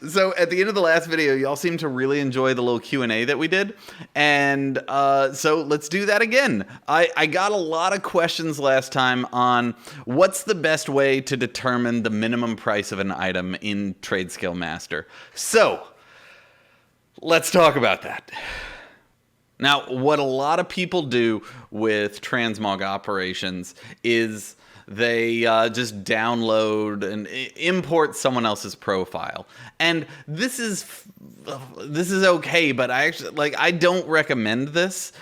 So at the end of the last video, y'all seem to really enjoy the little Q&A that we did. And so let's do that again. I got a lot of questions last time on what's the best way to determine the minimum price of an item in TradeSkillMaster. So let's talk about that. Now, what a lot of people do with transmog operations is they just download and import someone else's profile. And this is okay, but I don't recommend this,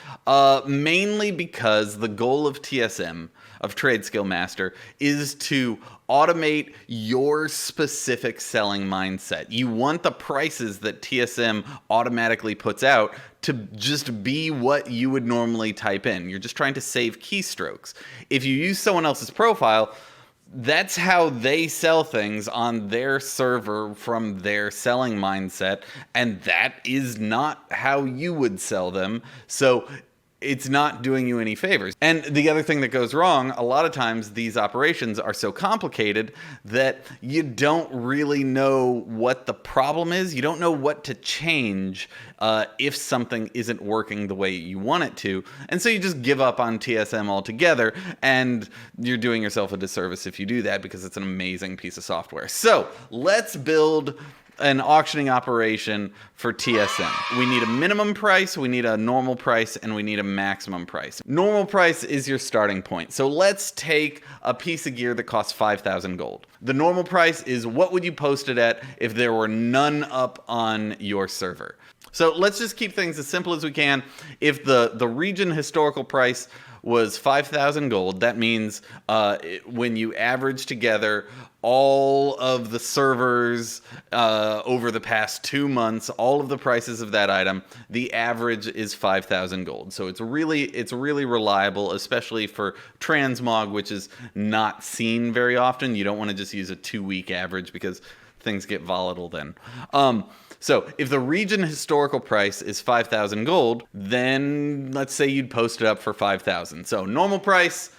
mainly because the goal of TSM, of TradeSkillMaster, is to automate your specific selling mindset. You want the prices that TSM automatically puts out to just be what you would normally type in. You're just trying to save keystrokes. If you use someone else's profile, that's how they sell things on their server from their selling mindset, and that is not how you would sell them. So it's not doing you any favors. And the other thing that goes wrong, a lot of times these operations are so complicated that you don't really know what the problem is. You don't know what to change if something isn't working the way you want it to. And so you just give up on TSM altogether, and you're doing yourself a disservice if you do that, because it's an amazing piece of software. So let's build an auctioning operation for TSM. We need a minimum price, we need a normal price, and we need a maximum price. Normal price is your starting point. So let's take a piece of gear that costs 5,000 gold. The normal price is what would you post it at if there were none up on your server. So let's just keep things as simple as we can. If the region historical price was 5,000 gold, that means when you average together all of the servers over the past 2 months, all of the prices of that item, the average is 5,000 gold. So it's really reliable, especially for transmog, which is not seen very often. You don't want to just use a 2-week average because things get volatile then. So if the region historical price is 5,000 gold, then let's say you'd post it up for 5,000. So normal price,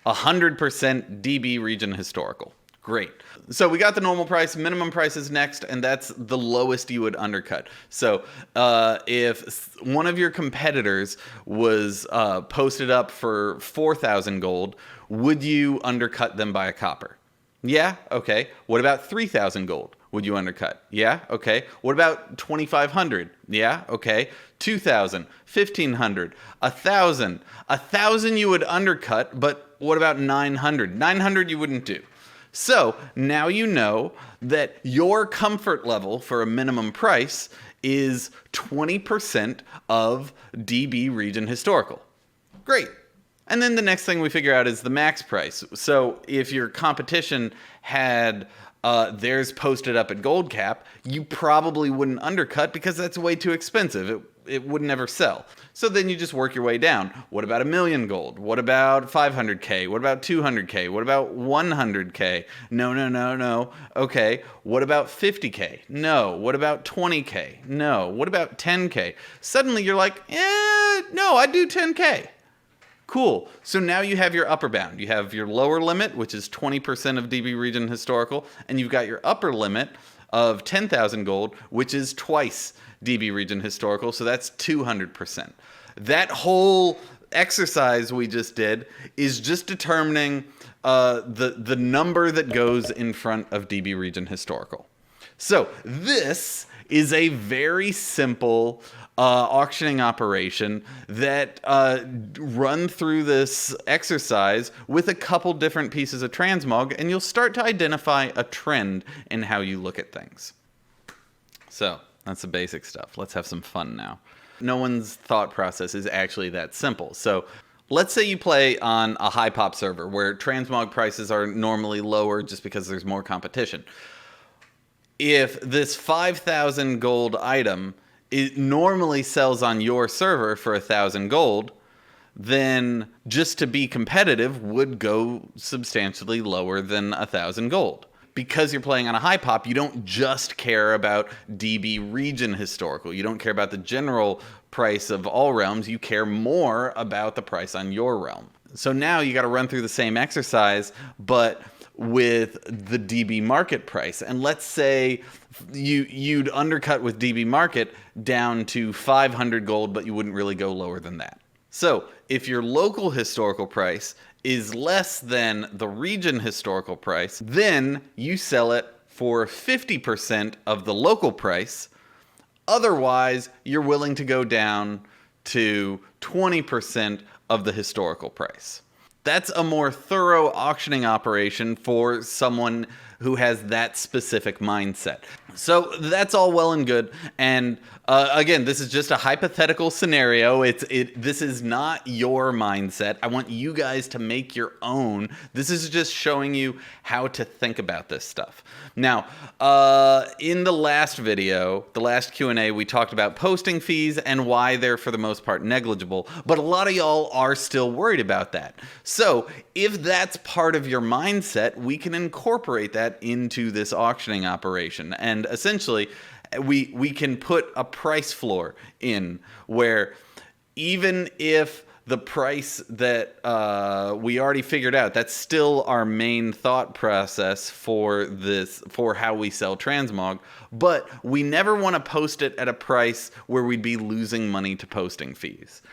100% DB region historical. Great. So we got the normal price. Minimum price is next, and that's the lowest you would undercut. So if one of your competitors was posted up for 4,000 gold, would you undercut them by a copper? Yeah? Okay. What about 3,000 gold? Would you undercut? Yeah? Okay. What about 2,500? Yeah? Okay. 2,000, 1,500, 1,000. 1,000 you would undercut, but what about 900? 900 you wouldn't do. So now you know that your comfort level for a minimum price is 20% of DB region historical. Great. And then the next thing we figure out is the max price. So if your competition had theirs posted up at gold cap, you probably wouldn't undercut because that's way too expensive. It would never sell. So then you just work your way down. What about 1,000,000 gold? What about 500K? What about 200K? What about 100K? No. Okay. What about 50K? No. What about 20K? No. What about 10K? Suddenly you're like, no, I'd do 10K. Cool. So now you have your upper bound. You have your lower limit, which is 20% of DB region historical, and you've got your upper limit of 10,000 gold, which is twice DB region historical, so that's 200%. That whole exercise we just did is just determining the number that goes in front of DB region historical. So this is a very simple auctioning operation that run through this exercise with a couple different pieces of transmog, and you'll start to identify a trend in how you look at things. So that's the basic stuff. Let's have some fun now. No one's thought process is actually that simple. So let's say you play on a high pop server where transmog prices are normally lower just because there's more competition. If this 5,000 gold item it normally sells on your server for 1,000 gold, then just to be competitive would go substantially lower than 1,000 gold. Because you're playing on a high pop, you don't just care about DB region historical. You don't care about the general price of all realms. You care more about the price on your realm. So now you got to run through the same exercise, but with the DB market price. And let's say you'd undercut with DB market down to 500 gold, but you wouldn't really go lower than that. So if your local historical price is less than the region historical price, then you sell it for 50% of the local price. Otherwise, you're willing to go down to 20% of the historical price. That's a more thorough auctioning operation for someone who has that specific mindset. So that's all well and good. And again, this is just a hypothetical scenario. This is not your mindset. I want you guys to make your own. This is just showing you how to think about this stuff. Now, in the last video, the last Q&A, we talked about posting fees and why they're for the most part negligible. But a lot of y'all are still worried about that. So if that's part of your mindset, we can incorporate that into this auctioning operation. And essentially, we can put a price floor in where even if the price that we already figured out, that's still our main thought process for how we sell transmog, but we never want to post it at a price where we'd be losing money to posting fees.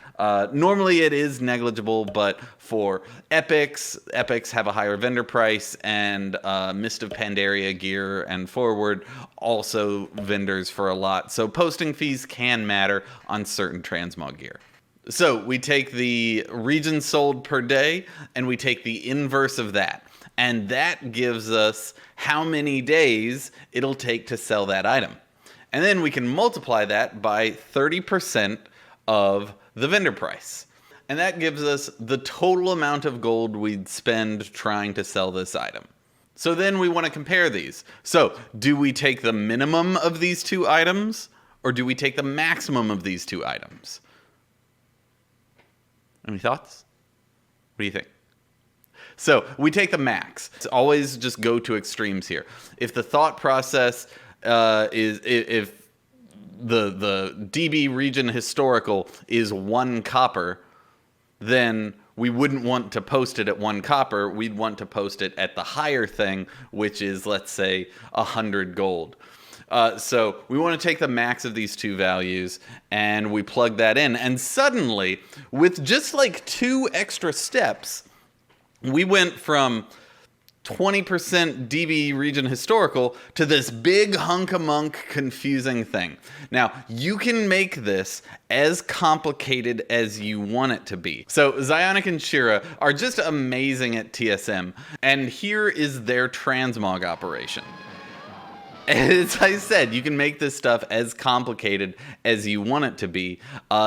Normally it is negligible, but for epics have a higher vendor price, and Mist of Pandaria gear and forward also vendors for a lot. So posting fees can matter on certain transmog gear. So we take the region sold per day and we take the inverse of that. And that gives us how many days it'll take to sell that item. And then we can multiply that by 30% of the vendor price. And that gives us the total amount of gold we'd spend trying to sell this item. So then we want to compare these. So do we take the minimum of these two items, or do we take the maximum of these two items? Any thoughts? What do you think? So we take the max. It's always just go to extremes here. If the thought process if the DB region historical is 1 copper, then we wouldn't want to post it at 1 copper. We'd want to post it at the higher thing, which is, let's say, 100 gold. So we want to take the max of these two values and we plug that in. And suddenly, with just like 2 extra steps, we went from 20% DB region historical to this big hunk-a-monk confusing thing. Now, you can make this as complicated as you want it to be. So Zionic and Shira are just amazing at TSM, and here is their transmog operation. As I said, you can make this stuff as complicated as you want it to be.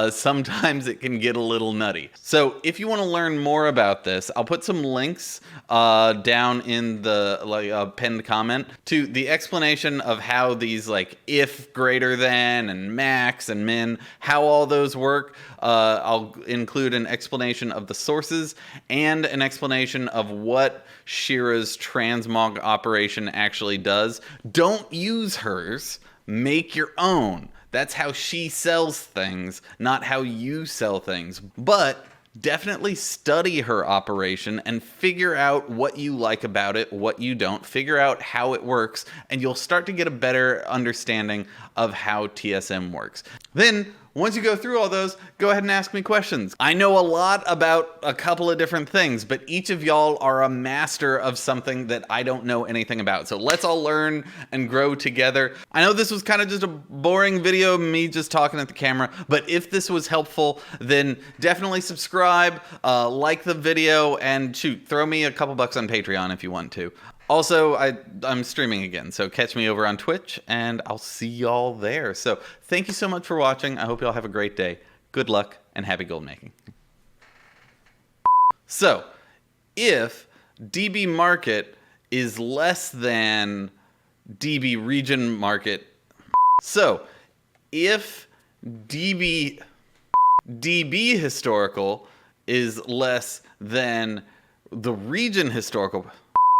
Sometimes it can get a little nutty. So if you want to learn more about this, I'll put some links down in the pinned comment to the explanation of how these if greater than and max and min, how all those work. I'll include an explanation of the sources and an explanation of what Shira's transmog operation actually does. Don't use hers, make your own. That's how she sells things, not how you sell things. But definitely study her operation and figure out what you like about it, what you don't. Figure out how it works, and you'll start to get a better understanding of how TSM works. Then, once you go through all those, go ahead and ask me questions. I know a lot about a couple of different things, but each of y'all are a master of something that I don't know anything about. So let's all learn and grow together. I know this was kind of just a boring video, me just talking at the camera, but if this was helpful, then definitely subscribe, like the video, and shoot, throw me a couple bucks on Patreon if you want to. Also, I'm streaming again, so catch me over on Twitch, and I'll see y'all there. So thank you so much for watching. I hope y'all have a great day. Good luck, and happy gold making. So, if DB market is less than DB region market, so if DB historical is less than the region historical,